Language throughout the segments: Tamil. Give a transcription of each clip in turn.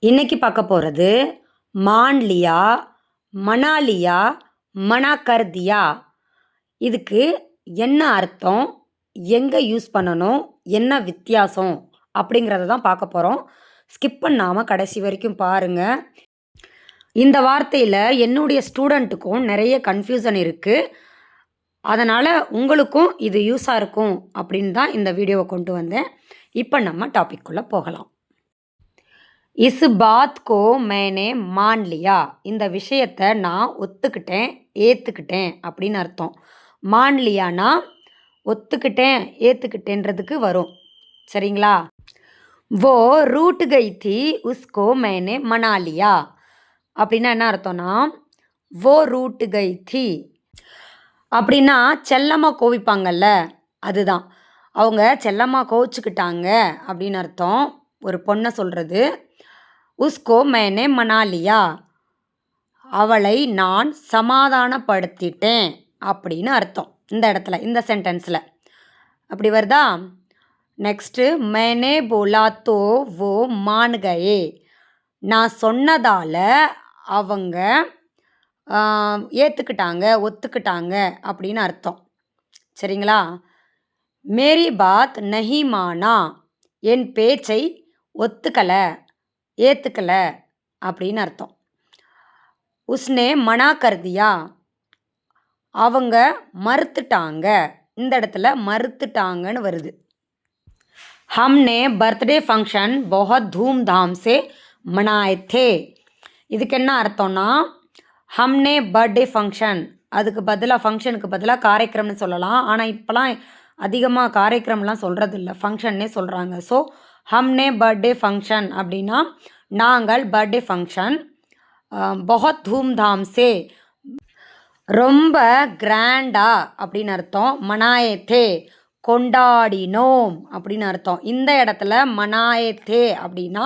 இன்னைக்கு பார்க்க போகிறது மான்லியா, மணாலியா, மனா கர் தியா. இதுக்கு என்ன அர்த்தம், எங்கே யூஸ் பண்ணணும், என்ன வித்தியாசம் அப்படிங்கிறத தான் பார்க்க போகிறோம். ஸ்கிப் பண்ணாமல் கடைசி வரைக்கும் பாருங்கள். இந்த வார்த்தையில் என்னுடைய ஸ்டூடெண்ட்டுக்கும் நிறைய கன்ஃபியூசன் இருக்குது. அதனால் உங்களுக்கும் இது யூஸாக இருக்கும் அப்படின்னு தான் இந்த வீடியோவை கொண்டு வந்தேன். இப்போ நம்ம டாபிக்குள்ளே போகலாம். இஸ் பாத் கோ மேனே மான் லியா. இந்த விஷயத்தை நான் ஒத்துக்கிட்டேன், ஏற்றுக்கிட்டேன் அப்படின்னு அர்த்தம். மான் லியானா ஒத்துக்கிட்டேன், ஏற்றுக்கிட்டேன்றதுக்கு வரும். சரிங்களா? वो रूठ गई थी उसको मैंने मना लिया. அப்படின்னா என்ன அர்த்தம்னா, वो रूठ गई थी அப்படின்னா செல்லமாக கோவிப்பாங்கல்ல, அதுதான். அவங்க செல்லமாக கோவிச்சுக்கிட்டாங்க அப்படின்னு அர்த்தம். ஒரு பொண்ணை சொல்கிறது. உஸ்கோ மேனே மனா லியா, அவளை நான் சமாதானப்படுத்திட்டேன் அப்படின்னு அர்த்தம். இந்த இடத்துல, இந்த சென்டென்ஸில் அப்படி வருதா? நெக்ஸ்ட்டு, மேனே போலா தோ வோ மான் கயே. நான் சொன்னதால் அவங்க ஏற்றுக்கிட்டாங்க, ஒத்துக்கிட்டாங்க அப்படின்னு அர்த்தம். சரிங்களா? மேரி பாத் நஹி மானா, என் பேச்சை ஒத்துக்கலை, ஏற்றுக்கலை அப்படின்னு அர்த்தம். உஸ்னே மனா கர் தியா, அவங்க மறுத்துட்டாங்க. இந்த இடத்துல மறுத்துட்டாங்கன்னு வருது. हमने बर्थडे फंक्शन बहुत धूमधाम से मनाए थे. இதுக்கு என்ன அர்த்தம்னா, ஹம்னே பர்த்டே ஃபங்க்ஷன், அதுக்கு பதிலாக ஃபங்க்ஷனுக்கு பதிலாக காரைக்கிரம்னு சொல்லலாம். ஆனால் இப்போலாம் அதிகமாக காரைக்கிரம்லாம் சொல்கிறது இல்லை, ஃபங்க்ஷன்னே சொல்கிறாங்க. ஸோ ஹம்னே பர்த்டே ஃபங்க்ஷன் அப்படின்னா நாங்கள் பர்த்டே ஃபங்க்ஷன் பஹத் தூம்தாம் சே, ரொம்ப கிராண்டா அப்படின்னு அர்த்தம். மனாயே தே, கொண்டாடினோம் அப்படின்னு அர்த்தம். இந்த இடத்துல மனாயே தே அப்படின்னா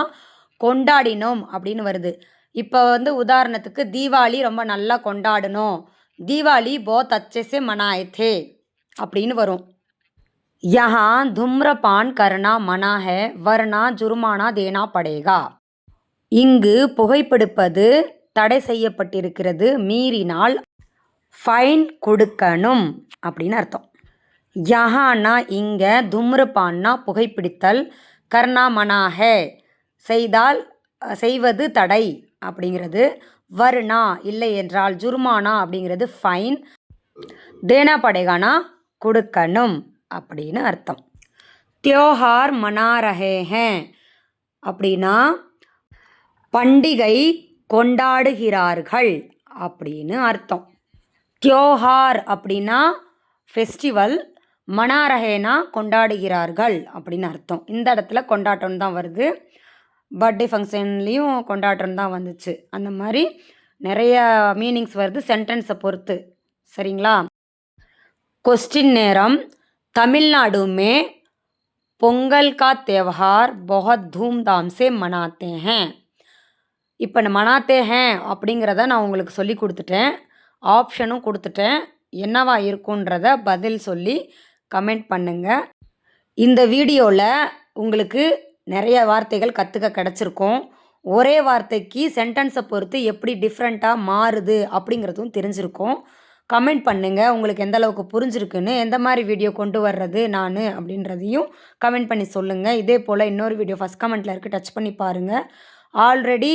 கொண்டாடினோம் அப்படின்னு வருது. இப்போ உதாரணத்துக்கு தீபாவளி ரொம்ப நல்லா கொண்டாடணும், தீபாவளி बहुत अच्छे से मनाए थे அப்படின்னு வரும். यहाँ धूम्रपान करना मना है वरना जुर्माना देना पड़ेगा. இங்கு புகைப்பிடிப்பது தடை செய்யப்பட்டிருக்கிறது, மீறினால் ஃபைன் கொடுக்கணும் அப்படின்னு அர்த்தம். யஹானா இங்கே, தும்ரபான்னா புகைப்பிடித்தல், கர்னா மனா ஹே செய்தால், செய்வது தடை அப்படிங்கிறது, வர்ணா இல்லை என்றால், ஜுர்மானா அப்படிங்கிறது ஃபைன், தேனா படேகானா கொடுக்கணும் அப்படின்னு அர்த்தம். தியோஹார் மனா ரஹே ஹே அப்படின்னா பண்டிகை கொண்டாடுகிறார்கள் அப்படின்னு அர்த்தம். தியோஹார் அப்படின்னா ஃபெஸ்டிவல், மனா ரஹேனா கொண்டாடுகிறார்கள் அப்படின்னு அர்த்தம். இந்த இடத்துல கொண்டாட்டம் தான் வருது. பர்த்டே ஃபங்க்ஷன்லேயும் கொண்டாட்டம் தான் வந்துச்சு. அந்த மாதிரி நிறைய மீனிங்ஸ் வருது சென்டென்ஸை பொறுத்து. சரிங்களா? क्वेश्चन நேரம். तमिलनाडु में பொங்கல் का त्योहार बहुत धूमधाम से मनाते हैं. இப்போ மனாத்தே ஹேன் அப்படிங்கிறத நான் உங்களுக்கு சொல்லி கொடுத்துட்டேன், ஆப்ஷனும் கொடுத்துட்டேன். என்னவா இருக்குன்றத பதில் சொல்லி கமெண்ட் பண்ணுங்கள். இந்த வீடியோவில் உங்களுக்கு நிறைய வார்த்தைகள் கற்றுக்க கிடச்சிருக்கும். ஒரே வார்த்தைக்கு சென்டென்ஸை பொறுத்து எப்படி டிஃப்ரெண்ட்டாக மாறுது அப்படிங்கிறதும் தெரிஞ்சிருக்கும். கமெண்ட் பண்ணுங்கள் உங்களுக்கு எந்த அளவுக்கு புரிஞ்சிருக்குன்னு, எந்த மாதிரி வீடியோ கொண்டு வர்றது நான் அப்படின்றதையும் கமெண்ட் பண்ணி சொல்லுங்கள். இதே போல் இன்னொரு வீடியோ ஃபஸ்ட் கமெண்ட்டில் இருக்குது, டச் பண்ணி பாருங்கள். ஆல்ரெடி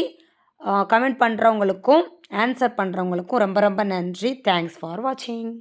கமெண்ட் பண்ணுறவங்களுக்கும் ஆன்சர் பண்ணுறவங்களுக்கும் ரொம்ப ரொம்ப நன்றி. தேங்க்ஸ் ஃபார் வாட்சிங்.